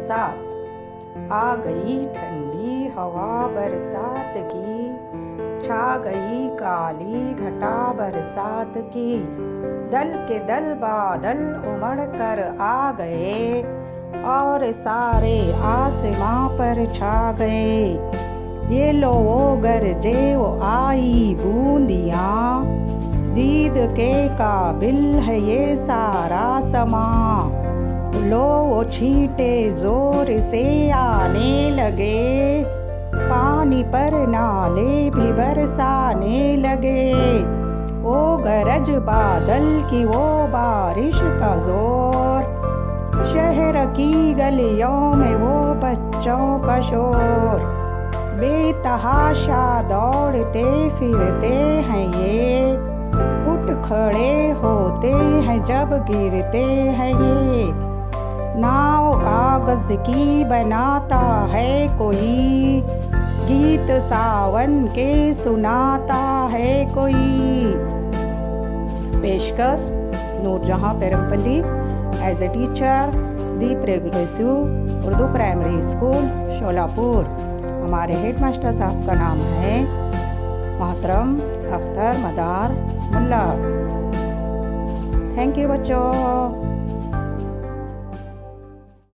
बरसात। आ गई ठंडी हवा बरसात की, छा गई काली घटा बरसात की। दल के दल बादल उमड़ कर आ गए और सारे आसमां पर छा गए। ये लो वो गरजे वो आई बूंदियाँ, दीद के काबिल है ये सारा समा। लो वो छींटे जोर से आने लगे, पानी पर नाले भी बरसाने लगे। ओ गरज बादल की वो बारिश का जोर, शहर की गलियों में वो बच्चों का शोर। बेतहाशा दौड़ते फिरते हैं ये, उठ खड़े होते हैं जब गिरते हैं ये। नाव कागज की बनाता है कोई, गीत सावन के सुनाता है कोई। पेशकश Noorjahan Perampalli as a teacher the progressive Urdu primary school Sholapur. हमारे हेडमास्टर साहब का नाम है मोहतरम अख्तर मदार मुल्ला। थैंक यू बच्चों।